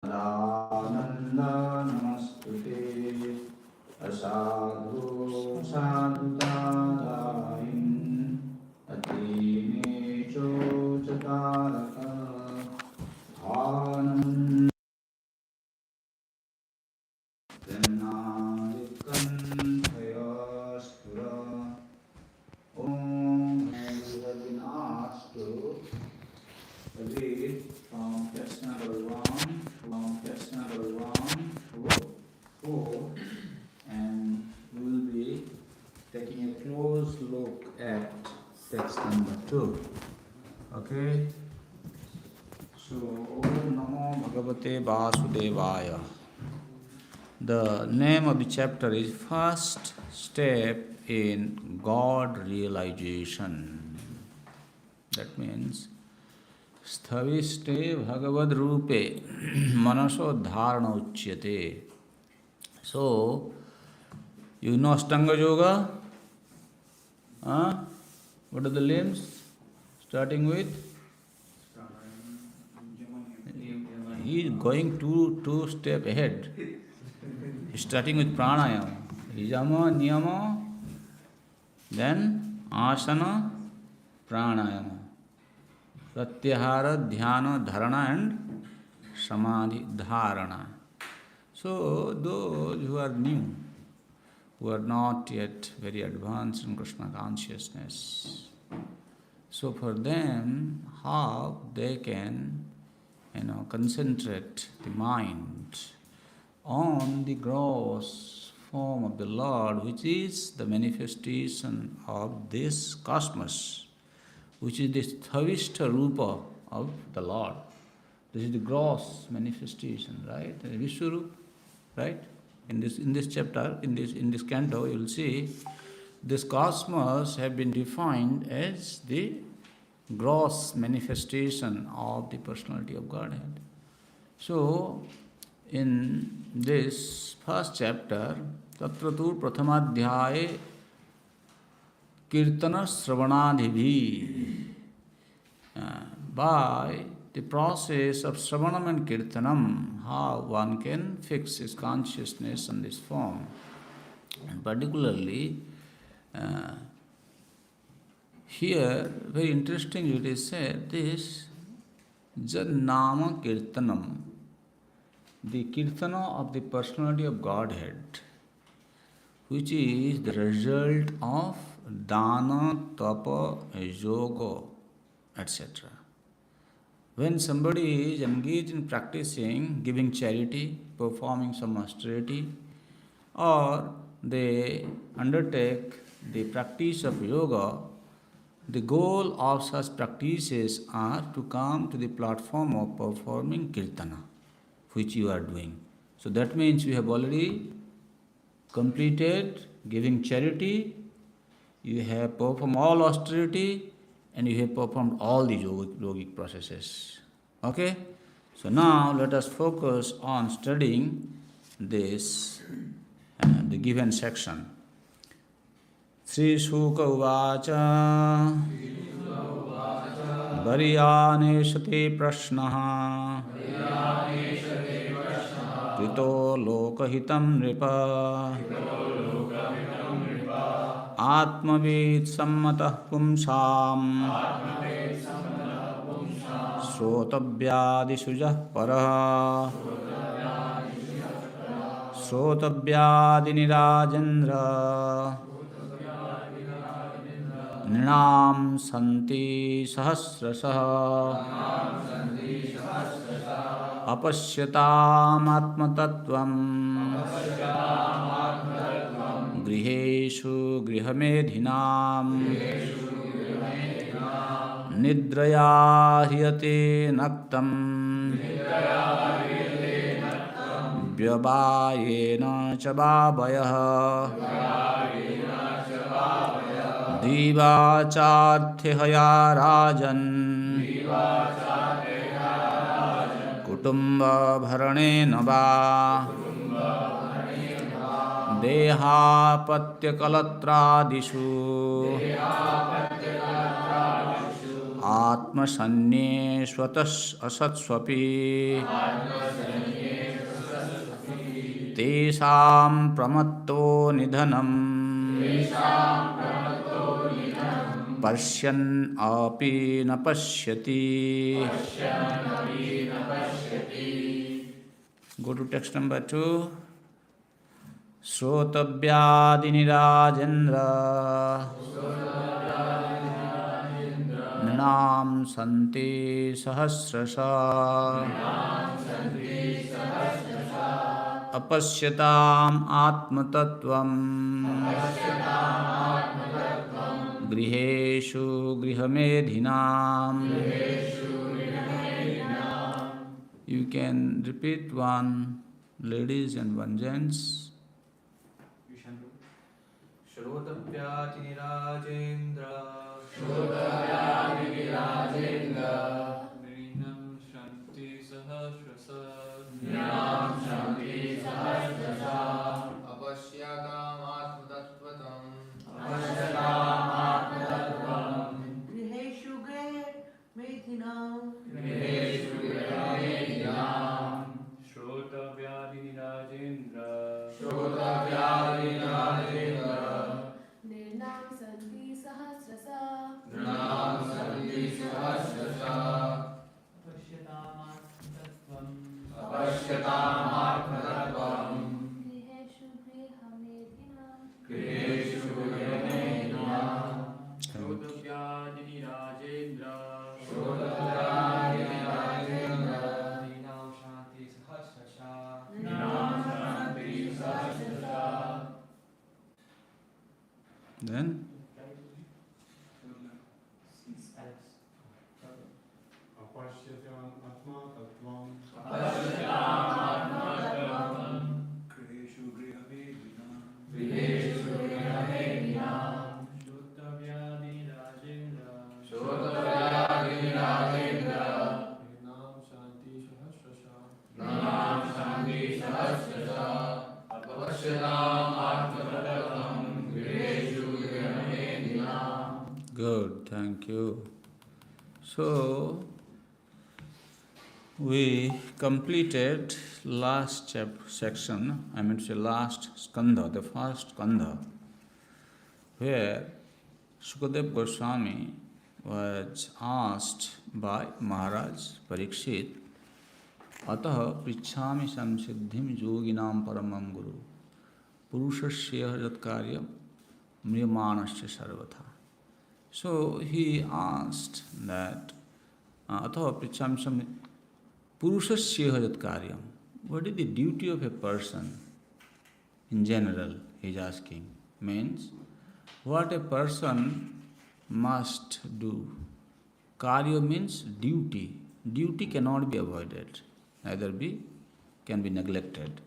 Nanda Namastute Asadu Sadhutadain Atine Chochataraka Dhanam Dhanadikanthayasthura Om. And we have been asked to read from text number 1 and we will be taking a close look at text number 2. Okay? So, Om Namo Bhagavate Vasudevaya. The name of the chapter is First Step in God Realization. That means Sthaviste Bhagavad Rupe Manaso Dharana Uchyate. So, you know Ashtanga Yoga? What are the limbs? Starting with? He is going two steps ahead. Starting with pranayama. Yama, niyama, then asana, pranayama. Pratyahara, dhyana, dharana and samadhi, dharana. So, those who are new, who are not yet very advanced in Krishna consciousness, so for them, how they can, concentrate the mind on the gross form of the Lord, which is the manifestation of this cosmos, which is the Sthavishta Rupa of the Lord. This is the gross manifestation, right? The Vishwarup, right? In this chapter, in this canto, you will see this cosmos have been defined as the gross manifestation of the personality of Godhead. So, in this first chapter, Tatra tu Prathamadhyaye Kirtana Sravanadhibhi, by the process of Sravanam and Kirtanam, how one can fix his consciousness on this form. And particularly, here, very interesting it is said, this Jannama Kirtanam, the Kirtana of the personality of Godhead, which is the result of Dana, Tapa, Yoga, etc. When somebody is engaged in practicing, giving charity, performing some austerity, or they undertake the practice of yoga, the goal of such practices are to come to the platform of performing kirtana, which you are doing. So that means you have already completed giving charity, you have performed all austerity, and you have performed all the yogic processes. Okay? So now let us focus on studying this, the given section. Sri Shuka Uvacha Varyaneshate Prashnaha Krito Lokahitam Nripa Atmavid Sammatah Pumsam Srotavyadisujah Paraha Srotavyadinirajendra Nrinam Santi Sahasrasaha Apashyatam Atmatattvam Griheshu Grihamedhinam Nidraya Hriyate Naktam Vyabayena Chababaya Divacharthya Rajan Kutumba Bharane Nava Deha Patya Kalatradishu आत्मसन्न्येष्वतः असत्स्वपि तेषां प्रमत्तो निधनम् पश्यन् अपि न पश्यति. Go to text number 2. Srotavyadinirajendra Nrinam santi sahasrasa Apashyatam atmatattvam Griheshu grihamedhinam. You can repeat one ladies and one gents. Shrotavyadinirajendra Nrinam Shanti Sahasrasa Apashyatam Atmatattvatam Griheshu Medhinam Shrotavyadinirajendra Nirnam Santi Sahasrasa Griheshu Grihamedhinam Shrotavyadinirajendra Nrinam Shanti Sahasrasa Then Apashyatam atma tattvam Griheshu Grihamedhinam Shrotavyadinirajendra Nrinam Shanti Sahasrasa good, thank you. So we completed last section, I mean to say last skandha, the first skandha, where Sukadev Goswami was asked by Maharaj Parikshit, Atah prichhami samsiddhim yoginam paramam guru purushasya yatkaryam mriyamanasya sarvatha. So he asked that Atah prichhami samsiddhim purushasya yatkaryam. What is the duty of a person in general, he is asking. Means, what a person must do. Karya means duty. Duty cannot be avoided, neither can be neglected.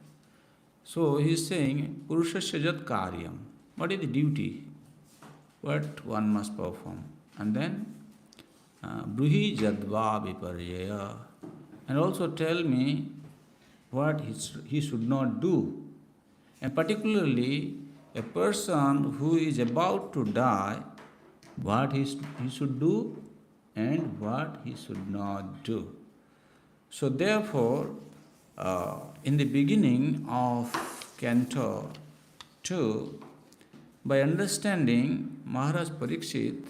So he is saying, Purushasya jat karyam. What is the duty? What one must perform? And then, bruhi jadva viparjaya. And also tell me what he should not do. And particularly, a person who is about to die, what he should do and what he should not do. So therefore, in the beginning of Canto 2, by understanding Maharaj Parikshit,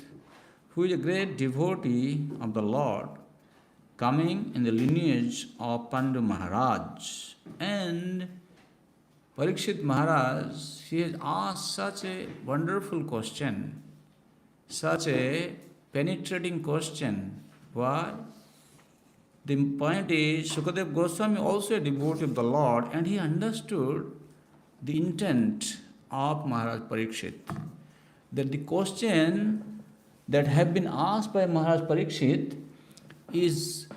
who is a great devotee of the Lord, coming in the lineage of Pandu Maharaj, and Parikshit Maharaj, he has asked such a wonderful question, such a penetrating question. Why? The point is, Sukadev Goswami also a devotee of the Lord, and he understood the intent of Maharaj Parikshit. That the question that have been asked by Maharaj Parikshit is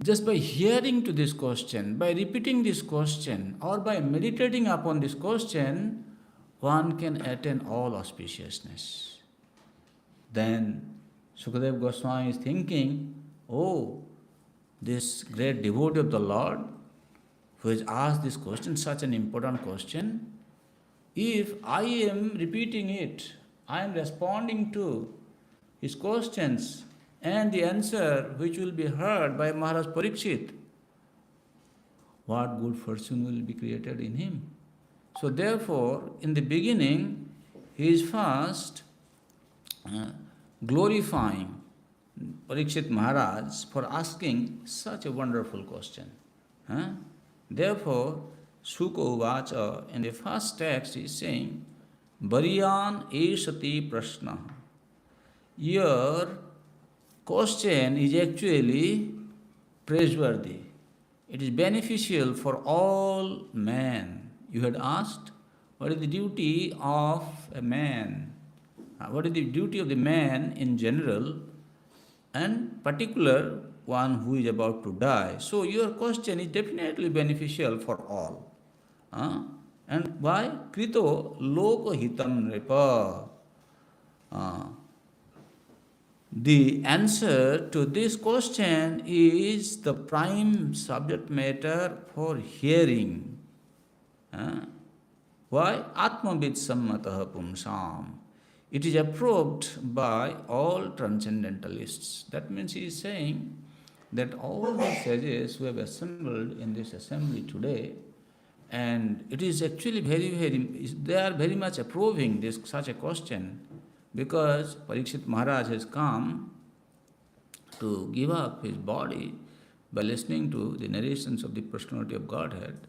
just by hearing to this question, by repeating this question, or by meditating upon this question, one can attain all auspiciousness. Then Sukadev Goswami is thinking, oh, this great devotee of the Lord who has asked this question, such an important question, if I am repeating it, I am responding to his questions, and the answer which will be heard by Maharaj Parikshit, what good fortune will be created in him. So therefore, in the beginning, he is first glorifying Parikshit Maharaj for asking such a wonderful question. Therefore, Shuka Uvacha in the first text is saying, Bariyan Eshati Prashna. Your question is actually praiseworthy. It is beneficial for all men. You had asked, what is the duty of a man? What is the duty of the man in general, and particular one who is about to die? So your question is definitely beneficial for all. And why? Krito loko hitam repa. The answer to this question is the prime subject matter for hearing. Why? Atmavid sammataha pumsam. It is approved by all transcendentalists. That means he is saying that all the sages who have assembled in this assembly today, and it is actually they are very much approving this such a question, because Parikshit Maharaj has come to give up his body by listening to the narrations of the personality of Godhead.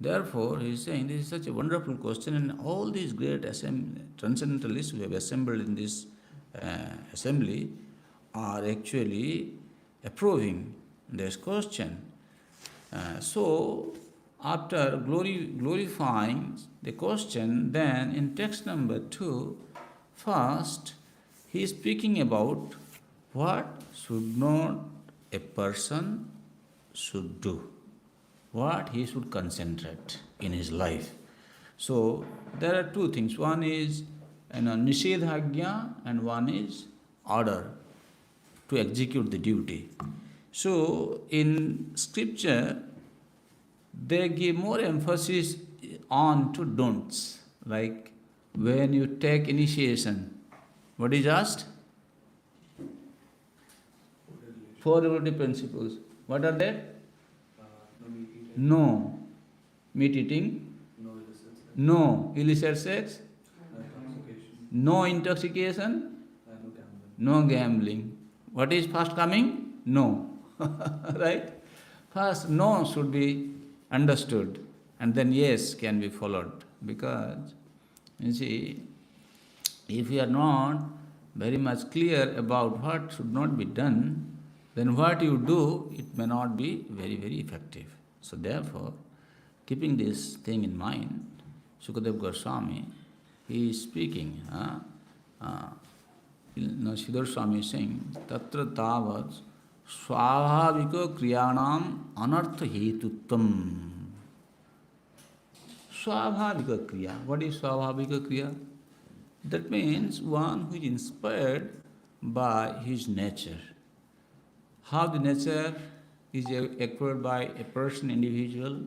Therefore, he is saying this is such a wonderful question, and all these great transcendentalists who have assembled in this assembly are actually approving this question. So, after glorifying the question, then in text number 2, first he is speaking about what should not a person should do, what he should concentrate in his life. So there are two things. One is nishedhagya and one is order to execute the duty. So in scripture, they give more emphasis on to don'ts. Like when you take initiation, what is asked? 4 relative principles. What are they? No meat eating, no illicit sex, no intoxication, no gambling. What is first coming? No. Right? First no should be understood, and then yes can be followed. Because, you see, if we are not very much clear about what should not be done, then what you do, it may not be very, very effective. So therefore, keeping this thing in mind, Sukadeva Goswami, he is speaking, Sridhar Swami is saying, Tatra tavat swabhavika kriyanam anartha hetutvam. Swabhavika kriya. What is swabhavika kriya? That means one who is inspired by his nature. How the nature is acquired by a person, individual?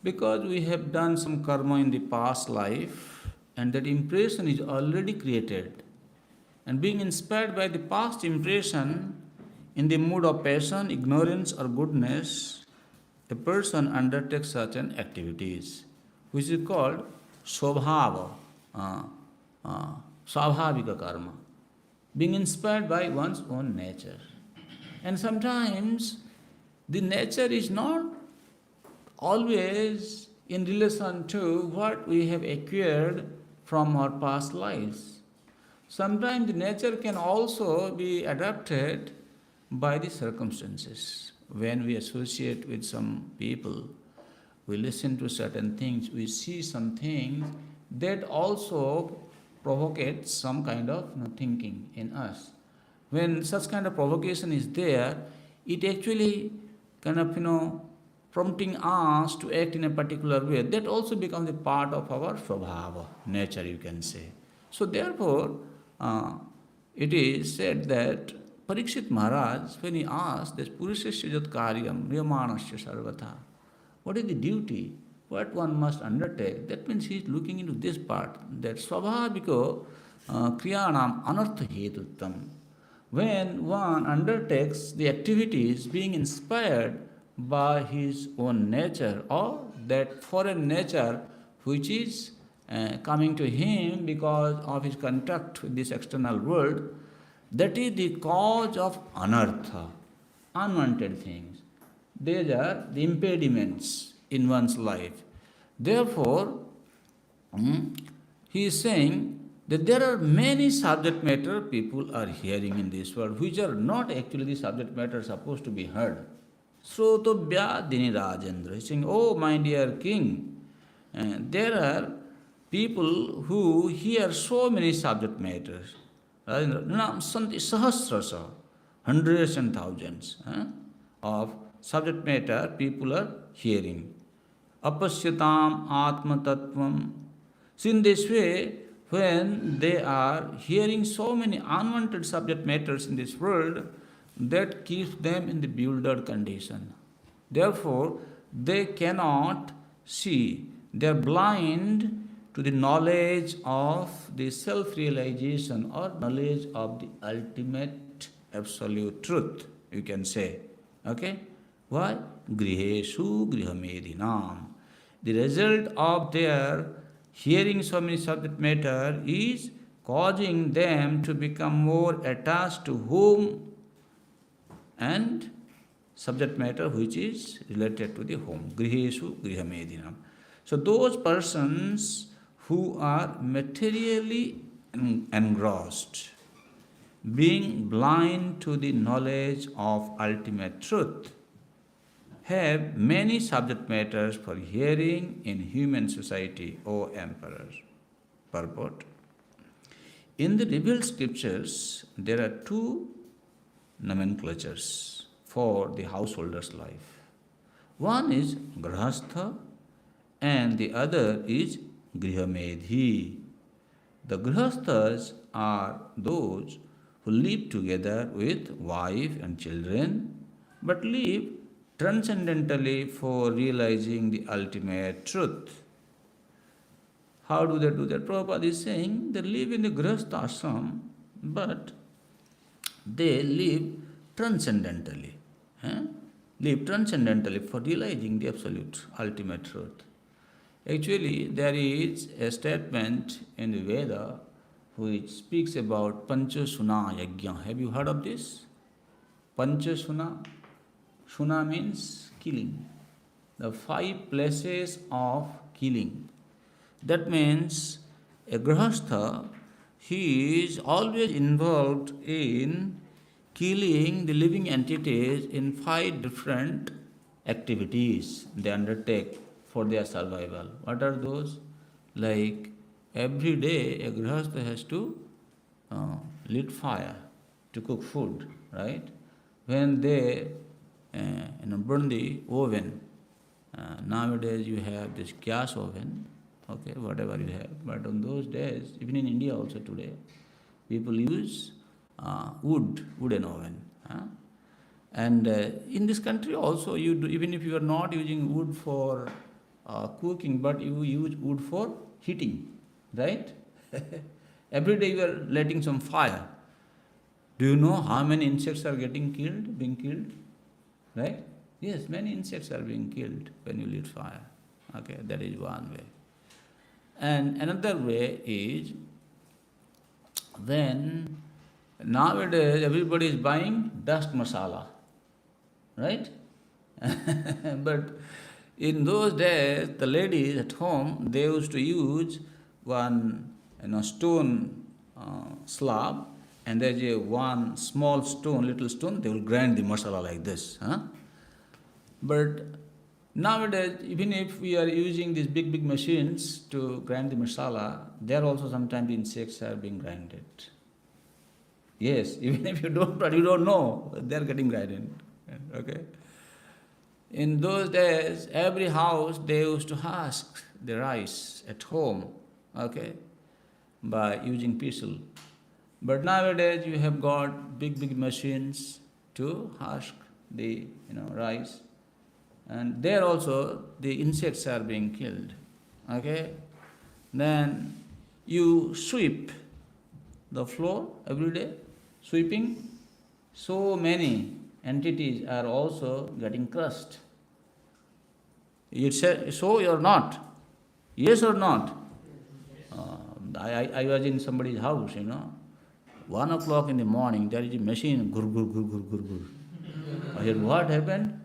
Because we have done some karma in the past life, and that impression is already created. And being inspired by the past impression, in the mood of passion, ignorance or goodness, a person undertakes certain activities, which is called swabhava, swabhavika karma, being inspired by one's own nature. And sometimes the nature is not always in relation to what we have acquired from our past lives. Sometimes the nature can also be adapted by the circumstances. When we associate with some people, we listen to certain things, we see some things, that also provocates some kind of thinking in us. When such kind of provocation is there, it actually kind of, prompting us to act in a particular way. That also becomes a part of our swabhava, nature, you can say. So therefore, it is said that Parikshit Maharaj, when he asked this Purushasya Jat Karyam Riyamanasya Sarvata, what is the duty, what one must undertake, that means he is looking into this part, that swabhaviko kriyanam anartha hetuttam. when one undertakes the activities being inspired by his own nature or that foreign nature which is coming to him because of his contact with this external world, that is the cause of anartha, unwanted things. These are the impediments in one's life. Therefore, he is saying that there are many subject matter people are hearing in this world which are not actually the subject matter supposed to be heard. Srotobhya Dini Rajendra. He is saying, oh my dear king, there are people who hear so many subject matters. Rajendra, Nam Santi Sahasrasa, hundreds and thousands of subject matter people are hearing. Apasyatam Atma Tattvam. So in this way, when they are hearing so many unwanted subject matters in this world, that keeps them in the bewildered condition. Therefore, they cannot see. They are blind to the knowledge of the self-realization or knowledge of the ultimate absolute truth, you can say. Okay? Why? Griheshu grihamedinam. The result of their hearing so many subject matter is causing them to become more attached to home and subject matter which is related to the home. Griheshu grihamedinam. So those persons who are materially engrossed, being blind to the knowledge of ultimate truth, have many subject matters for hearing in human society, O Emperor. Purport. In the revealed scriptures, there are two nomenclatures for the householder's life. One is Grahastha and the other is Grihamedhi. The Grahasthas are those who live together with wife and children, but live transcendentally for realizing the ultimate truth. How do they do that? Prabhupada is saying they live in the Grihastha ashram, but they live transcendentally. Live transcendentally for realizing the absolute ultimate truth. Actually, there is a statement in the Veda which speaks about Panchasuna Yajna. Have you heard of this? Panchasuna. Shuna means killing. The 5 places of killing. That means a Grihastha, he is always involved in killing the living entities in 5 different activities they undertake for their survival. What are those? Like every day a Grihastha has to lit fire to cook food, right? When they burn the oven, nowadays you have this gas oven, okay, whatever you have. But on those days, even in India also today, people use wooden oven. And in this country also, you do, even if you are not using wood for cooking, but you use wood for heating, right? Every day you are lighting some fire. Do you know how many insects are being killed? Right? Yes, many insects are being killed when you lit fire. Okay, that is one way. And another way is when nowadays everybody is buying dust masala, right? But in those days, the ladies at home, they used to use one stone slab, and there's one small stone, little stone, they will grind the masala like this. But nowadays, even if we are using these big machines to grind the masala, there also sometimes insects are being grinded. Yes, even if you don't know, they are getting grinded. Okay? In those days, every house they used to husk the rice at home, okay, by using pestle. But nowadays you have got big machines to husk the rice, and there also the insects are being killed. Okay, then you sweep the floor every day, sweeping so many entities are also getting crushed. You say so or not? Yes or not? I was in somebody's house, 1 o'clock in the morning, there is a machine, gur, gur, gur, gur, gur, gur. I said, what happened?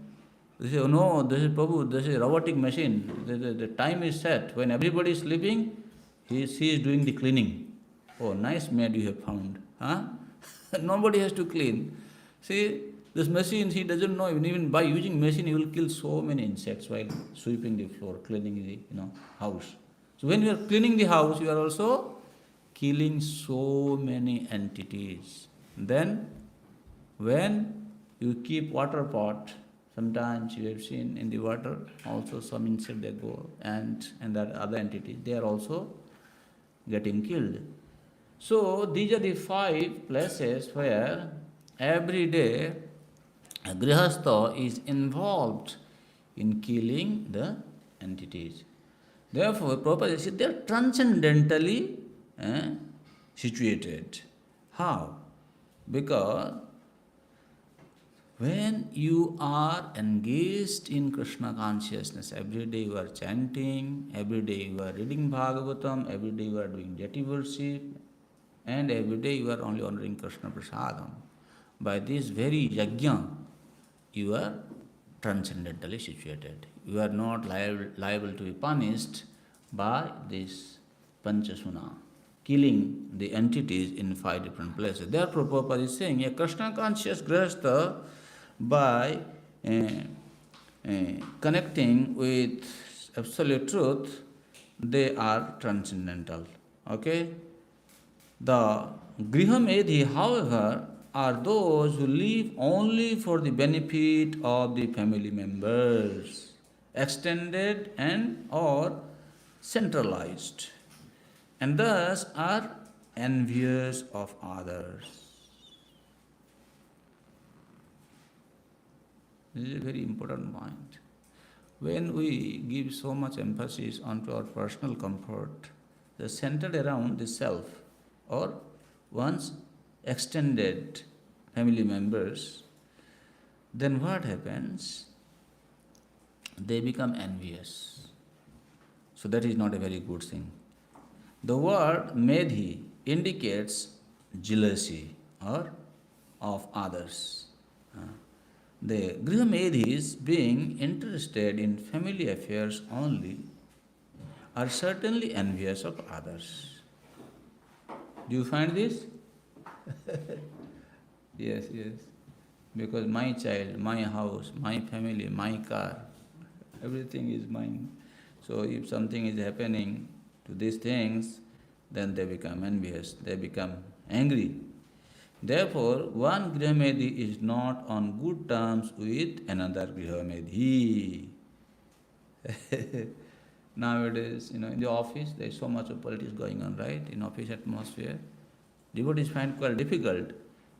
They say, oh no, this is Prabhu, this is a robotic machine. The time is set. When everybody is sleeping, she is doing the cleaning. Oh, nice maid you have found. Huh? Nobody has to clean. See, this machine, he doesn't know, even by using machine, he will kill so many insects while sweeping the floor, cleaning the house. So when you are cleaning the house, you are also killing so many entities. Then, when you keep water pot, sometimes you have seen in the water, also some insect they go, and that other entity, they are also getting killed. So these are the 5 places where every day a grihastha is involved in killing the entities. Therefore, Prabhupada says they are transcendentally situated. How? Because when you are engaged in Krishna consciousness, every day you are chanting, every day you are reading Bhagavatam, every day you are doing deity worship, and every day you are only honoring Krishna Prasadam. By this very yajna, you are transcendentally situated. You are not liable to be punished by this Panchasuna, killing the entities in 5 different places. Therefore, Prabhupada is saying, a Krishna conscious grihastha, by connecting with absolute truth, they are transcendental. Okay? The grihamedhi, however, are those who live only for the benefit of the family members, extended and or centralized, and thus are envious of others. This is a very important point. When we give so much emphasis onto our personal comfort, they are centered around the self or one's extended family members, then what happens? They become envious. So that is not a very good thing. The word medhi indicates jealousy or of others. The grihamedhis, being interested in family affairs only, are certainly envious of others. Do you find this? Yes. Because my child, my house, my family, my car, everything is mine. So if something is happening to these things, then they become envious, they become angry. Therefore, one grihamedhi is not on good terms with another grihamedhi. Nowadays, in the office, there is so much of politics going on, right? In office atmosphere, devotees find quite difficult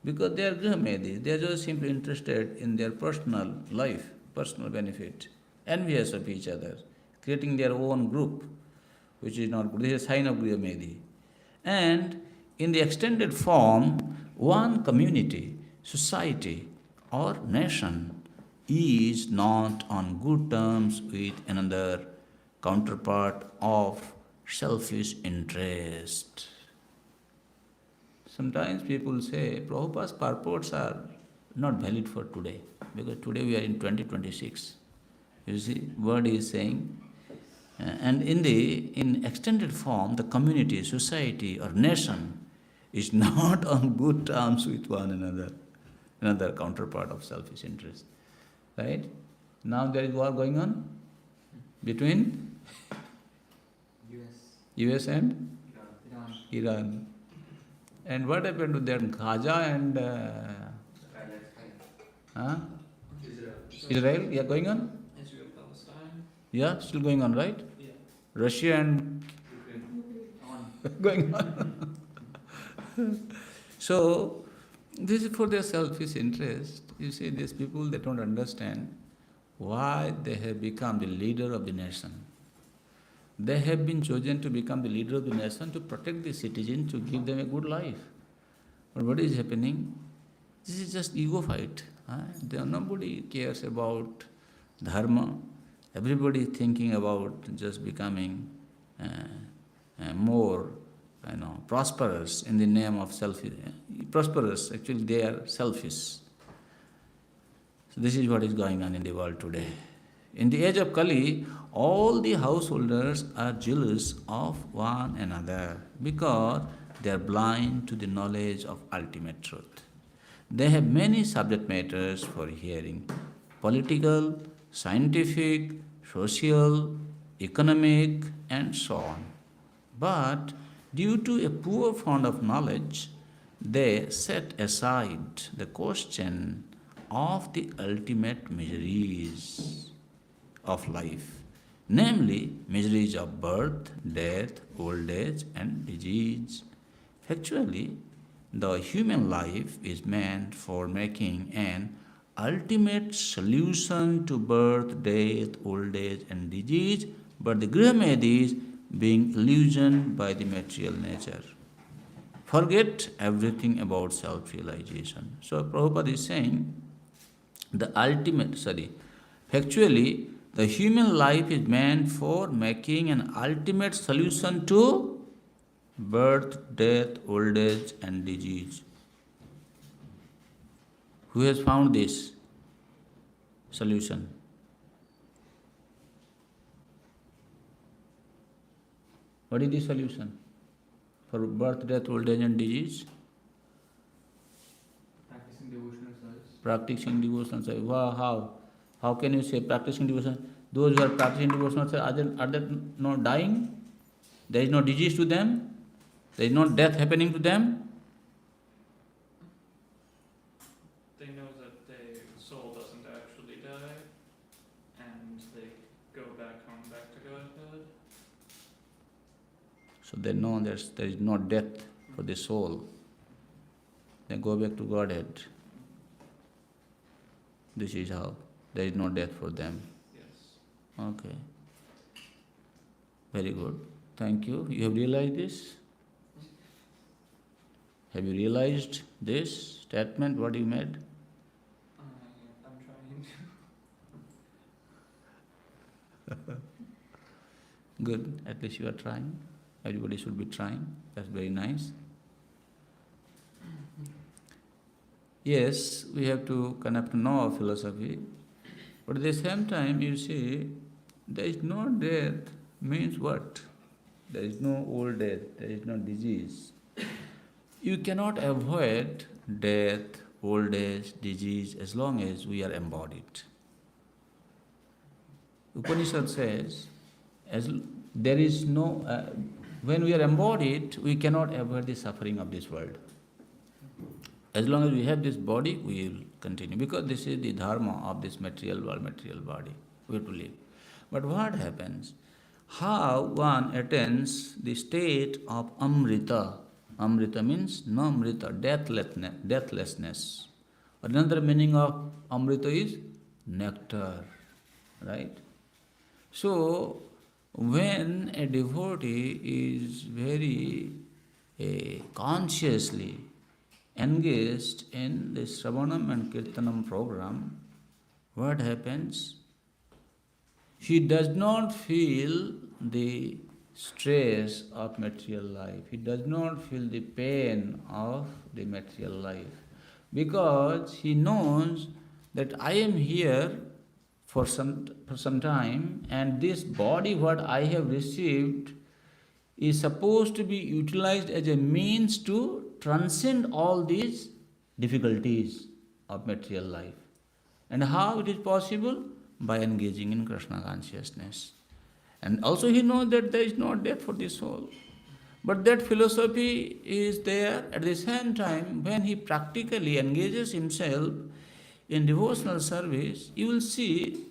because they are grihamedhis. They are just simply interested in their personal life, personal benefit, envious of each other, creating their own group, which is not good. This is a sign of grihamedhi. And in the extended form, one community, society, or nation is not on good terms with another counterpart of selfish interest. Sometimes people say Prabhupada's purports are not valid for today, because today we are in 2026. You see, word is saying, and in extended form, the community, society, or nation is not on good terms with one another, another counterpart of selfish interest. Right? Now there is war going on between US and Iran. And what happened to them? Gaza and Israel? Yeah, going on? Israel, Palestine. Yeah, still going on, right? Yeah. Russia and going on. So, this is for their selfish interest. You see, these people, they don't understand why they have become the leader of the nation. They have been chosen to become the leader of the nation to protect the citizens, to give them a good life. But what is happening? This is just ego fight. Nobody cares about dharma. Everybody is thinking about just becoming more, prosperous in the name of selfish. Prosperous, actually they are selfish. So this is what is going on in the world today. In the age of Kali, all the householders are jealous of one another because they are blind to the knowledge of ultimate truth. They have many subject matters for hearing: political, scientific, social, economic, and so on. But due to a poor fund of knowledge, they set aside the question of the ultimate miseries of life, namely miseries of birth, death, old age, and disease. Factually, the human life is meant for making an ultimate solution to birth, death, old age, and disease, but the Grihamedi is being illusioned by the material nature. Forget everything about self-realization. So Prabhupada is saying, factually, the human life is meant for making an ultimate solution to birth, death, old age, and disease. Who has found this solution? What is the solution for birth, death, old age, and disease? Practicing devotional service. Practicing devotional service. Wow, how? How can you say practicing devotion? Those who are practicing devotional service, are they not dying? There is no disease to them? There is no death happening to them? They know that their soul doesn't actually die, and they go back home, back to Godhead. So they know there is no death for the soul. They go back to Godhead. This is how. There is no death for them. Yes. Okay. Very good. Thank you. You have realized this? Have you realized this statement, what you made? I'm trying to. Good. At least you are trying. Everybody should be trying. That's very nice. Yes, we have to kind of know our philosophy. But at the same time, you see, there is no death means what? There is no old age, there is no disease. You cannot avoid death, old age, disease as long as we are embodied. Upanishad says, there is no, when we are embodied, we cannot avoid the suffering of this world. As long as we have this body, we will continue. Because this is the dharma of this material world, material body. We have to live. But what happens? How one attains the state of amrita. Amrita means no amrita, deathlessness. Another meaning of amrita is nectar. Right? So, when a devotee is very consciously engaged in the Shravanam and Kirtanam program, what happens? He does not feel the stress of material life. He does not feel the pain of the material life. Because he knows that I am here for some time, and this body what I have received is supposed to be utilized as a means to transcend all these difficulties of material life. And how it is possible? By engaging in Krishna consciousness. And also he knows that there is no death for the soul. But that philosophy is there. At the same time, when he practically engages himself in devotional service, you will see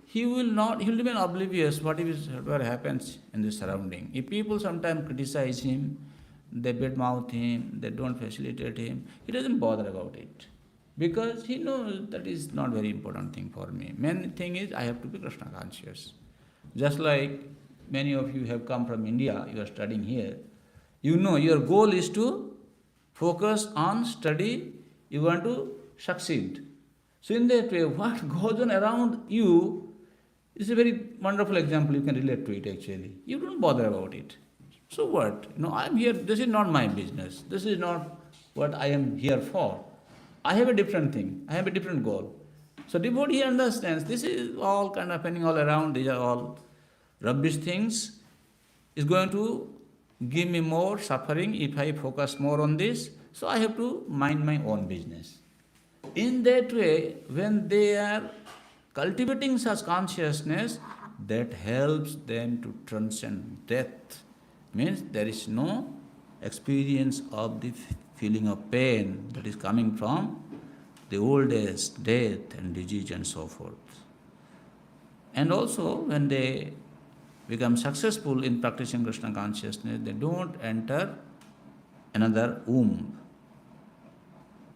he will remain oblivious whatever happens in the surrounding. If people sometimes criticize him, they badmouth him, they don't facilitate him, he doesn't bother about it. Because he knows that is not very important thing for me. Main thing is I have to be Krishna conscious. Just like many of you have come from India, you are studying here. You know your goal is to focus on study you want to succeed. So in that way, what goes on around you is a very wonderful example. You can relate to it actually. You don't bother about it. So what? I'm here. This is not my business. This is not what I am here for. I have a different thing. I have a different goal. So devotee understands this is all kind of happening all around. These are all rubbish things. Is going to give me more suffering if I focus more on this. So I have to mind my own business. In that way, when they are cultivating such consciousness, that helps them to transcend death. Means there is no experience of the feeling of pain that is coming from the old age, death and disease and so forth. And also when they become successful in practicing Krishna consciousness, they don't enter another womb.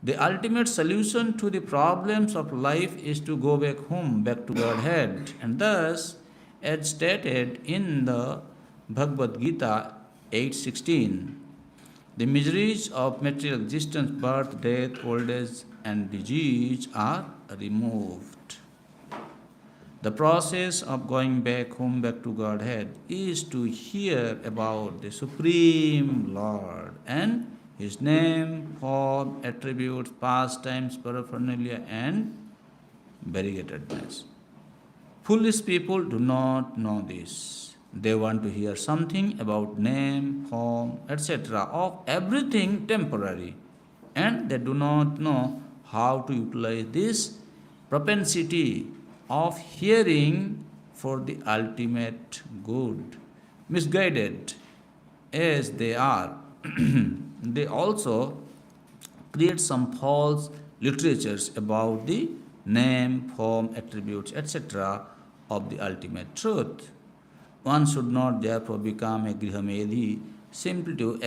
The ultimate solution to the problems of life is to go back home, back to Godhead. And thus, as stated in the Bhagavad Gita 8:16, the miseries of material existence, birth, death, old age and disease are removed. The process of going back home, back to Godhead is to hear about the Supreme Lord and His name, form, attributes, pastimes, paraphernalia and variegatedness. Foolish people do not know this. They want to hear something about name, form, etc. of everything temporary, and they do not know how to utilize this propensity of hearing for the ultimate good. Misguided as they are, they also create some false literatures about the name, form, attributes, etc. of the ultimate truth. One should not therefore become a grihamedhi simply to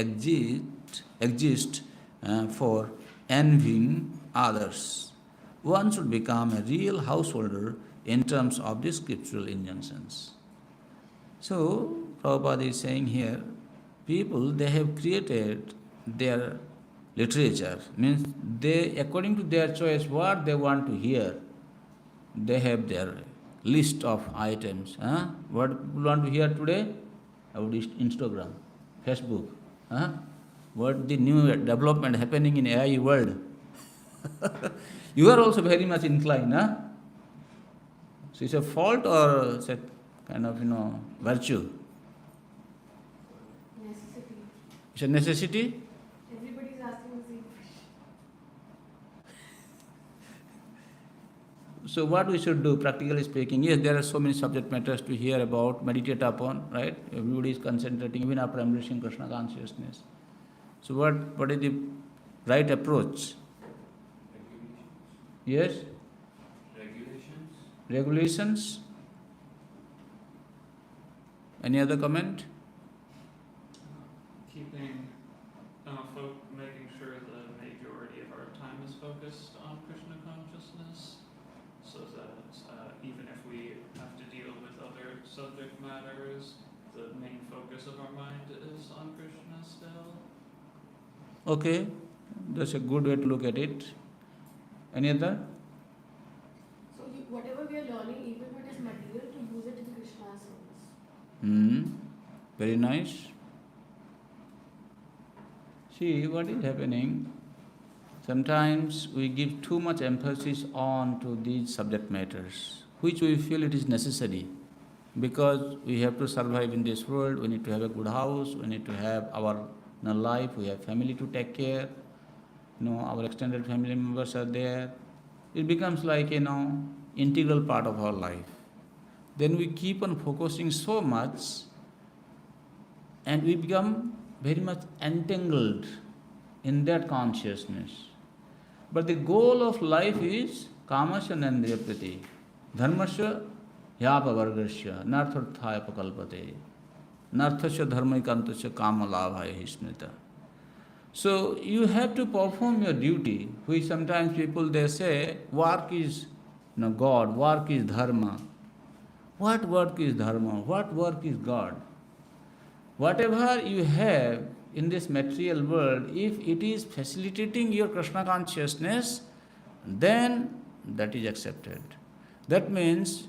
exist for envying others. One should become a real householder in terms of the scriptural injunctions. So, Prabhupada is saying here, people, they have created their literature, means they, according to their choice, what they want to hear, they have their list of items. What people want to hear today? About Instagram, Facebook. What the new development happening in AI world. You are also very much inclined. So it's a fault or it's a kind of, virtue? Necessity. It's a necessity? Everybody is asking the same question. So what we should do, practically speaking? Yes, there are so many subject matters to hear about, meditate upon, right? Everybody is concentrating even after embracing Krishna consciousness. So what is the right approach? Yes? Regulations? Any other comment? Making sure the majority of our time is focused on Krishna consciousness, so that even if we have to deal with other subject matters, the main focus of our mind is on Krishna still. Okay, that's a good way to look at it. Any other? So whatever we are learning, even when it is material, to use it in Krishna's service. Very nice. See, what is happening? Sometimes we give too much emphasis on to these subject matters, which we feel it is necessary. Because we have to survive in this world, we need to have a good house, we need to have our life, we have family to take care, our extended family members are there. It becomes like, integral part of our life. Then we keep on focusing so much and we become very much entangled in that consciousness. But the goal of life is kamasya nandriyapriti, dharmasya hyapavargasya, nartharthaya pakalpate, narthasya dharmaikantasya kamalabhaya smrita. So you have to perform your duty, which sometimes people they say, work is God, work is dharma. What work is dharma? What work is God? Whatever you have, in this material world, if it is facilitating your Krishna consciousness, then that is accepted. That means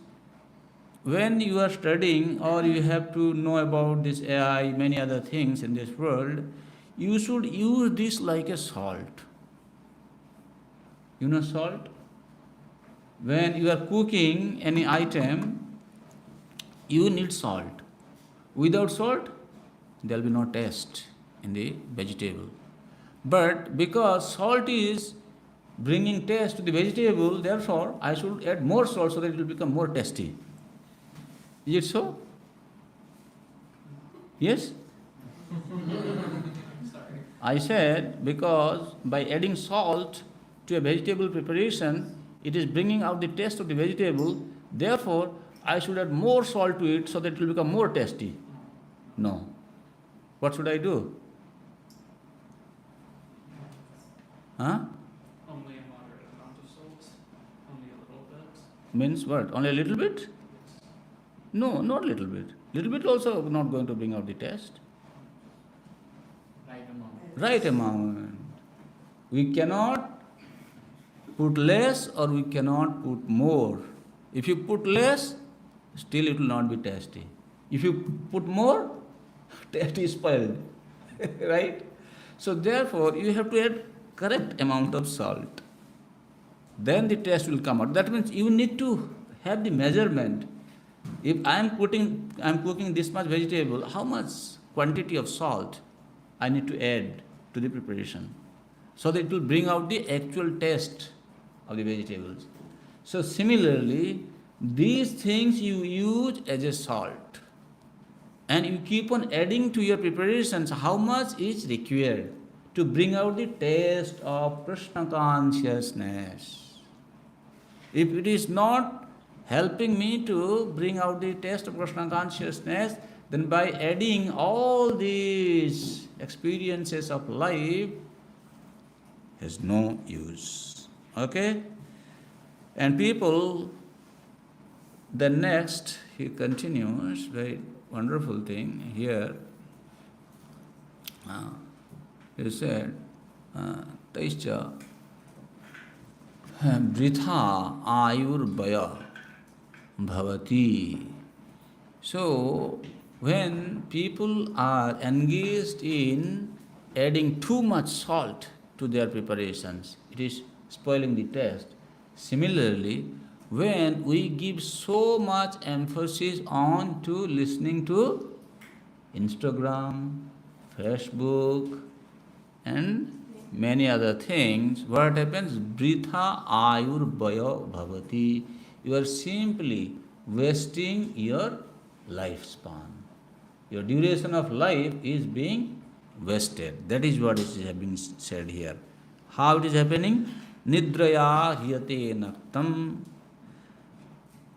when you are studying or you have to know about this AI, many other things in this world, you should use this like a salt. You know salt? When you are cooking any item, you need salt. Without salt, there will be no taste in the vegetable. But because salt is bringing taste to the vegetable, therefore I should add more salt so that it will become more tasty. Is it so? Yes? Sorry. I said because by adding salt to a vegetable preparation, it is bringing out the taste of the vegetable, therefore I should add more salt to it so that it will become more tasty. No. What should I do? Huh? Only a moderate amount of salt, only a little bit. Means what? Only a little bit? No, not little bit. Little bit also not going to bring out the taste. Right amount. Right amount. We cannot put less or we cannot put more. If you put less, still it will not be tasty. If you put more, taste is spoiled. Right? So therefore, you have to add correct amount of salt. Then the taste will come out. That means you need to have the measurement. If I am cooking this much vegetable, how much quantity of salt I need to add to the preparation, so that it will bring out the actual taste of the vegetables. So similarly, these things you use as a salt, and you keep on adding to your preparations how much is required to bring out the taste of Krishna consciousness. If it is not helping me to bring out the taste of Krishna consciousness, then by adding all these experiences of life has no use. Okay? And people, the next, he continues, very wonderful thing here. He said, Taischa Britha Ayurbaya Bhavati. So, when people are engaged in adding too much salt to their preparations, it is spoiling the taste. Similarly, when we give so much emphasis on to listening to Instagram, Facebook, and many other things, what happens? Britha Ayurbaya Bhavati. You are simply wasting your lifespan. Your duration of life is being wasted. That is what is being said here. How it is happening? Nidraya hiyate naktam.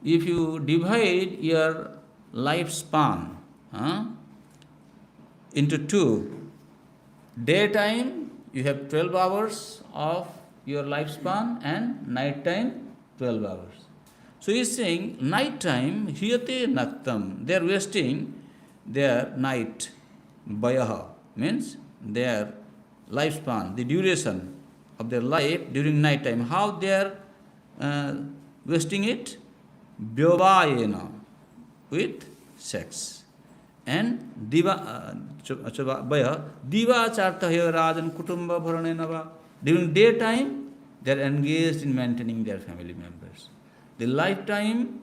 If you divide your lifespan into two, daytime you have 12 hours of your lifespan and night time 12 hours. So he is saying night time hiyate naktam. They are wasting their night. Bayaha means their lifespan, the duration of their life during night time. How they are wasting it? Vyavayena, with sex. And diva chartahya rajan kutumba bharanenava. During daytime, they are engaged in maintaining their family members. The lifetime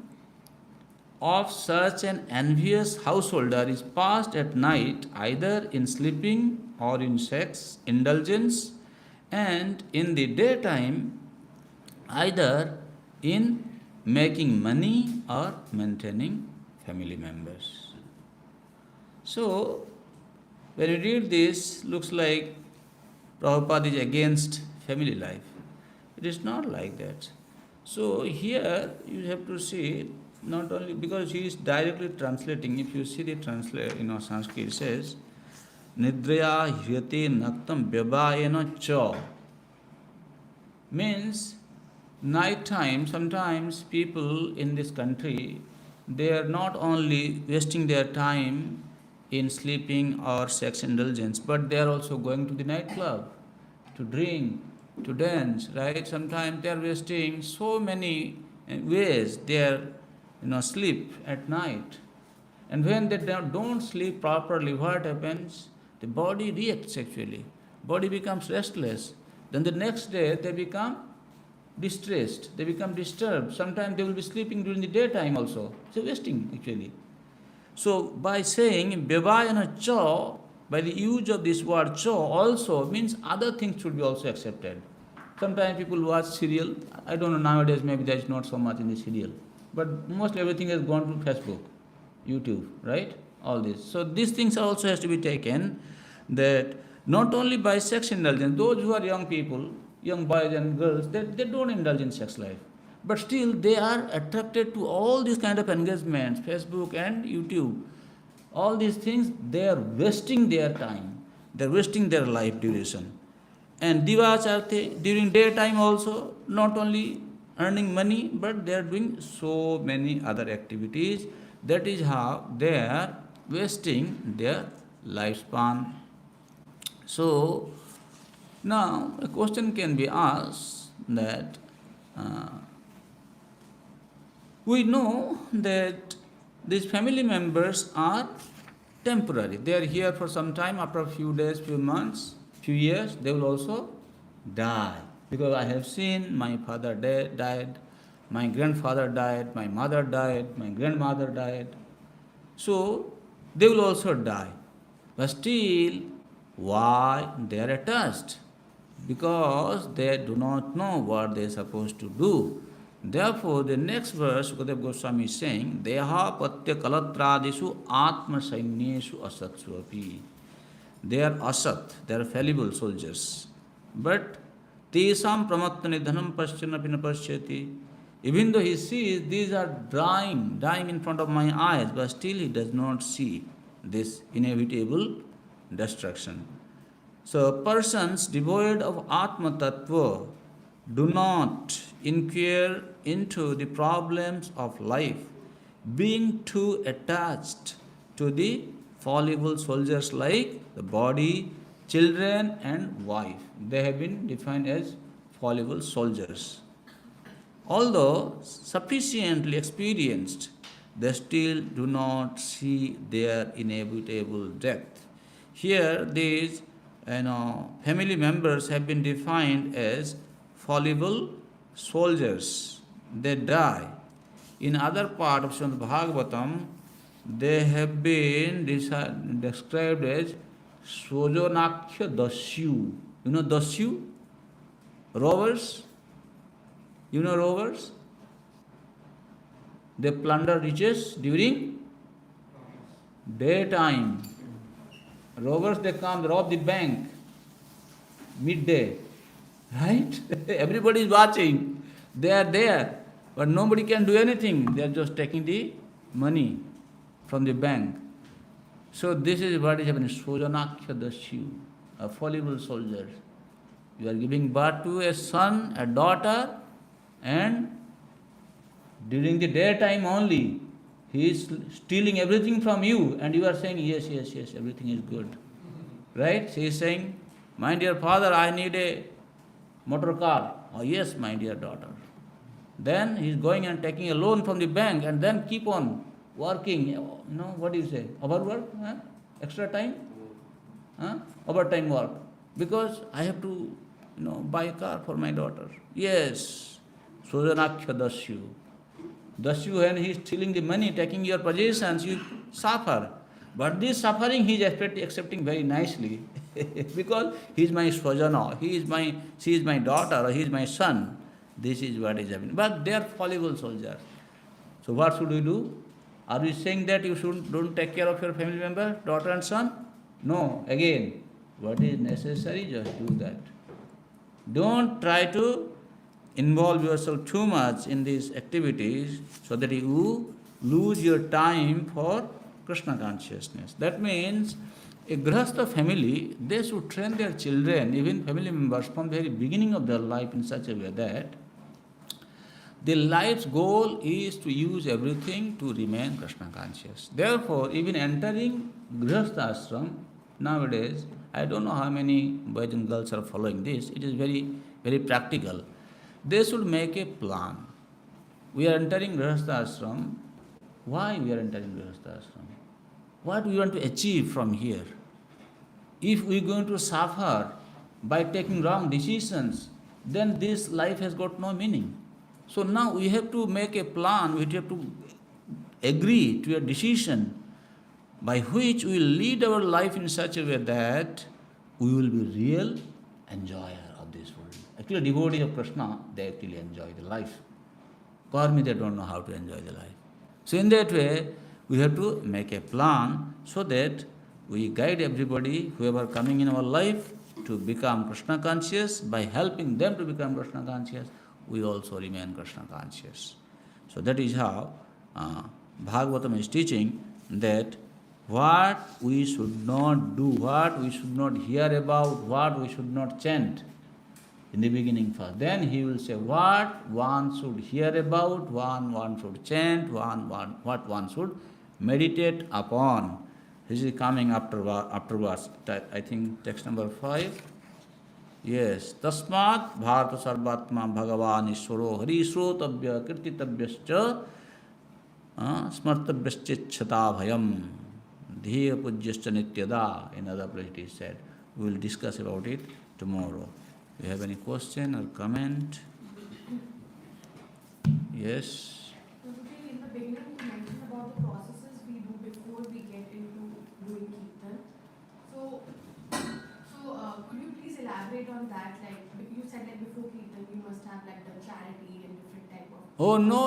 of such an envious householder is passed at night either in sleeping or in sex indulgence, and in the daytime either in making money or maintaining family members. So, when you read this, looks like Prabhupada is against family life. It is not like that. So here you have to see, not only because he is directly translating, if you see the Sanskrit, it says, Nidraya hyate naktam vyavayena cha. Means, night time, sometimes people in this country, they are not only wasting their time in sleeping or sex indulgence, but they are also going to the nightclub to drink, to dance, right? Sometimes they are wasting so many ways their sleep at night. And when they don't sleep properly, what happens? The body reacts actually. Body becomes restless. Then the next day they become distressed, they become disturbed. Sometimes they will be sleeping during the daytime also. It's wasting actually. So by saying Vyavayana cha, by the use of this word cha also means other things should be also accepted. Sometimes people watch serial. I don't know, nowadays maybe there is not so much in the serial. But mostly everything has gone to Facebook, YouTube, right? All this. So these things also has to be taken, that not only by sex indulgence, those who are young people, young boys and girls, they don't indulge in sex life. But still they are attracted to all these kind of engagements, Facebook and YouTube. All these things, they are wasting their time. They are wasting their life duration. And divacharte, during daytime also, not only earning money, but they are doing so many other activities. That is how they are wasting their lifespan. So, now a question can be asked that we know that these family members are temporary. They are here for some time, after a few days, few months, few years, they will also die. Because I have seen my father died, my grandfather died, my mother died, my grandmother died. So, they will also die. But still, why they are attached? Because they do not know what they are supposed to do. Therefore, the next verse, Sukadeva Goswami is saying, Deha patya kalatradishu atma sainyeshu asatsu api. They are asat, they are fallible soldiers. But tesam pramatna nidhanam paschanapi na paschati. Even though he sees these are dying in front of my eyes, but still he does not see this inevitable destruction. So persons devoid of Atma Tattva do not inquire into the problems of life, being too attached to the fallible soldiers like the body, children and wife. They have been defined as fallible soldiers. Although sufficiently experienced, they still do not see their inevitable death. Here, these family members have been defined as fallible soldiers. They die. In other part of Srimad Bhagavatam, they have been described as Sojonakhya Dasyu. You know Dasyu? Robbers? You know robbers? They plunder riches during daytime. Robbers, they come, they rob the bank, midday, right? Everybody is watching. They are there, but nobody can do anything. They are just taking the money from the bank. So this is what is happening. Sojanakya Dasyu, a fallible soldier. You are giving birth to a son, a daughter, and during the daytime only, he is stealing everything from you, and you are saying, yes, everything is good. Right? He is saying, my dear father, I need a motor car. Oh, yes, my dear daughter. Then he is going and taking a loan from the bank, and then keep on working. What do you say? Overwork? Huh? Extra time? Huh? Overtime work. Because I have to, buy a car for my daughter. Yes. Sojanakya Dasyu. Dasyu, when he is stealing the money, taking your possessions, you suffer. But this suffering he is accepting very nicely. Because he is my swajana, she is my daughter, or he is my son. This is what is happening. But they are fallible soldiers. So what should we do? Are we saying that you don't take care of your family member, daughter and son? No. Again, what is necessary, just do that. Don't try to involve yourself too much in these activities so that you lose your time for Krishna consciousness. That means a grahastha family, they should train their children, even family members, from the very beginning of their life in such a way that The life's goal is to use everything to remain Krishna conscious. Therefore, even entering Grihastha ashram nowadays, I don't know how many boys and girls are following this. It is very, very practical. They should make a plan. We are entering Grihastha ashram. Why we are entering Grihastha ashram? What we want to achieve from here? If we are going to suffer by taking wrong decisions, then this life has got no meaning. So now we have to make a plan, we have to agree to a decision by which we will lead our life in such a way that we will be real enjoyer of this world. Actually, devotees of Krishna, they actually enjoy the life. Karmi, they don't know how to enjoy the life. So in that way, we have to make a plan so that we guide everybody, whoever coming in our life, to become Krishna conscious. By helping them to become Krishna conscious, we also remain Krishna conscious. So that is how Bhagavatam is teaching that what we should not do, what we should not hear about, what we should not chant in the beginning first. Then he will say what one should hear about, one should chant, what one should meditate upon. This is coming afterwards. I think text number 5. Yes. Tasmat bharata sarvatma bhagavan ishvaro hari shrotavya kirtitavyascha smartavyascha bhayam dhiya pujyascha nityada. In other place it is said. We will discuss about it tomorrow. You have any question or comment? Yes. In the beginning, you mentioned about the processes we do before we get into doing kirtan. So, could you please elaborate on that? Like you said, like before kirtan, you must have like the charity and different type of. Oh no.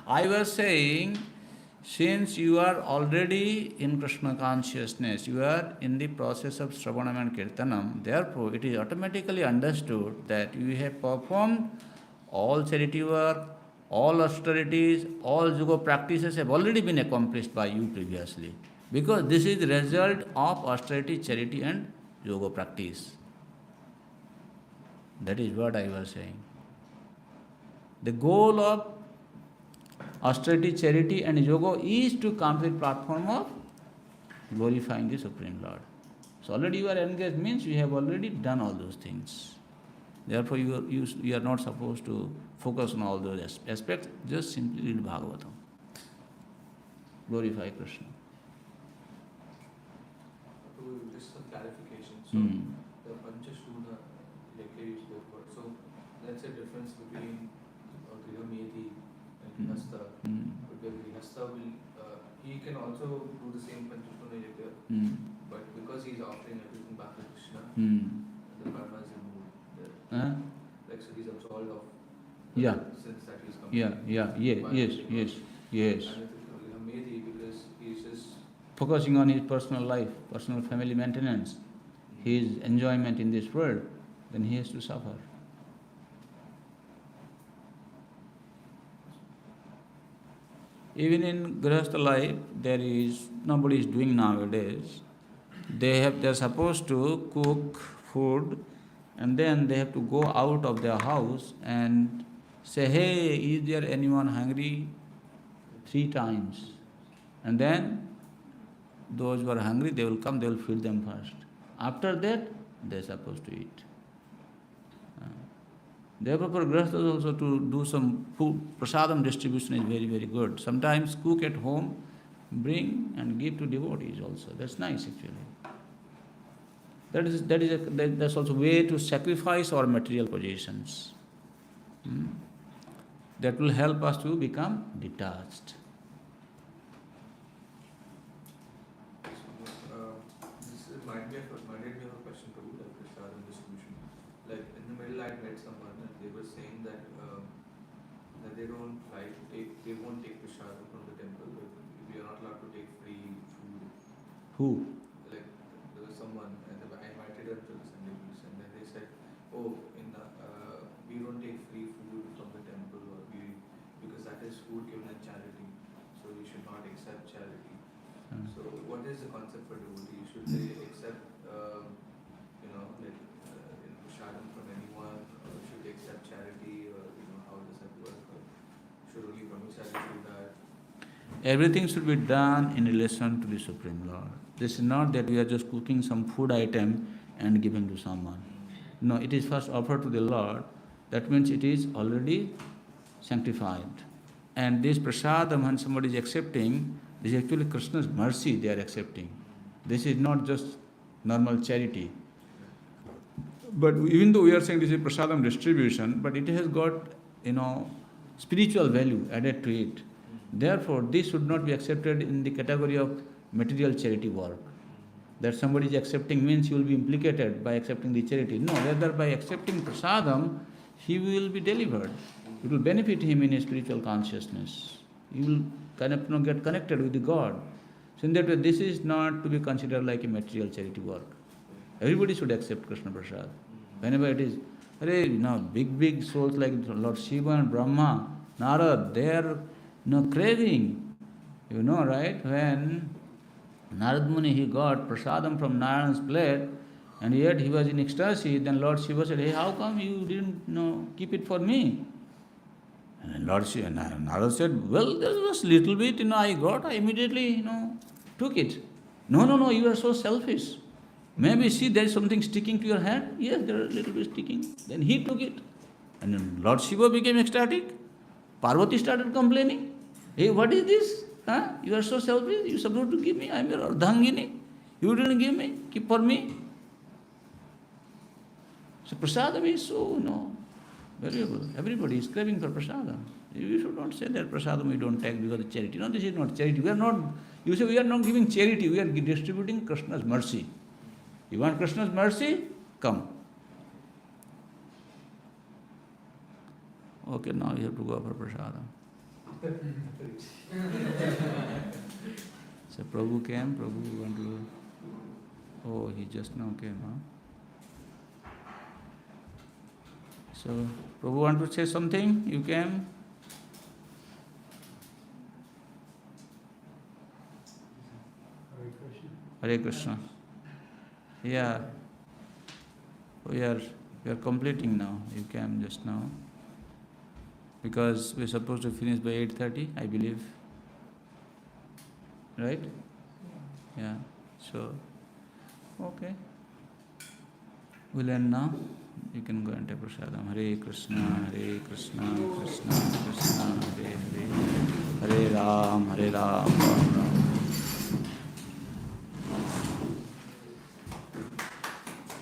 I was saying, since you are already in Krishna consciousness, you are in the process of Shravanam and Kirtanam, therefore it is automatically understood that you have performed all charity work, all austerities, all yoga practices have already been accomplished by you previously. Because this is the result of austerity, charity and yoga practice. That is what I was saying. The goal of austerity, charity and yoga is to complete platform of glorifying the Supreme Lord. So already you are engaged means you have already done all those things. Therefore you are not supposed to focus on all those aspects, just simply read Bhagavatam. Glorify Krishna. Just a clarification. So the Panchashuna lectures, so that's a difference between Grihameti and Grihastha. But the Grihastha will, he can also do the same Panchashuna lecture, but because he is offering everything back to Krishna, the karma is removed. Like so he's absolved of sins that he's committed. Yes. And Grihameti, because he's just focusing on his personal life, personal family maintenance, his enjoyment in this world, then he has to suffer. Even in Grihastha life, nobody is doing nowadays. They are supposed to cook food and then they have to go out of their house and say, hey, is there anyone hungry? 3 times. And then those who are hungry, they will come, they will feed them first. After that, they are supposed to eat. Therefore, for Grihasthas also to do some food, prasadam distribution is very, very good. Sometimes cook at home, bring and give to devotees also. That's nice actually. That's also a way to sacrifice our material possessions. That will help us to become detached. This might be a question for you, like prasadam distribution. Like in the middle, I met someone and they were saying that that they won't take prasadam from the temple. We are not allowed to take free food. Who? Like there was someone, and I invited them to the Sunday Peace, and then they said, "Oh, we don't take free food from the temple, because that is food given in charity. So we should not accept charity." So what is the concept for devotee? Should they accept, prasadam from anyone, or should they accept charity, or how should only brahmachari do that? Everything should be done in relation to the Supreme Lord. This is not that we are just cooking some food item and giving to someone. No, it is first offered to the Lord. That means it is already sanctified. And this prasadam, when somebody is accepting, this is actually Krishna's mercy they are accepting. This is not just normal charity. But even though we are saying this is prasadam distribution, but it has got, spiritual value added to it. Therefore, this should not be accepted in the category of material charity work. That somebody is accepting means he will be implicated by accepting the charity. No, rather by accepting prasadam, he will be delivered. It will benefit him in his spiritual consciousness. He will get connected with the God. So in that way, this is not to be considered like a material charity work. Everybody should accept Krishna Prasad. Whenever it is, big souls like Lord Shiva and Brahma, Narad, they are craving. Right? When Narad Muni, he got prasadam from Narayan's plate, and yet he was in ecstasy, then Lord Shiva said, hey, how come you didn't keep it for me? And Lord Shiva, Narad said, well, there was little bit, I got, I immediately, took it. No, you are so selfish. Maybe see there is something sticking to your hand. Yes, there is a little bit sticking. Then he took it. And then Lord Shiva became ecstatic. Parvati started complaining. Hey, what is this? You are so selfish. You are supposed to give me. I am your ardhangini. You didn't give me. Keep for me. So prasadam is so, valuable. Everybody is craving for prasadam. You should not say that prasadam we don't take because of charity. No, this is not charity. You say we are not giving charity. We are distributing Krishna's mercy. You want Krishna's mercy? Come. Okay, now you have to go for prasadam. So Prabhu came. Prabhu want to... Oh, he just now came, So, Prabhu want to say something? You came? Hare Krishna. Yeah. We are completing now. You came just now. Because we're supposed to finish by 8:30, I believe. Right? Yeah. So, okay. We'll end now. You can go and take prasadam. Hare Krishna, Krishna Krishna, Hare Hare, Hare Ram, Ram.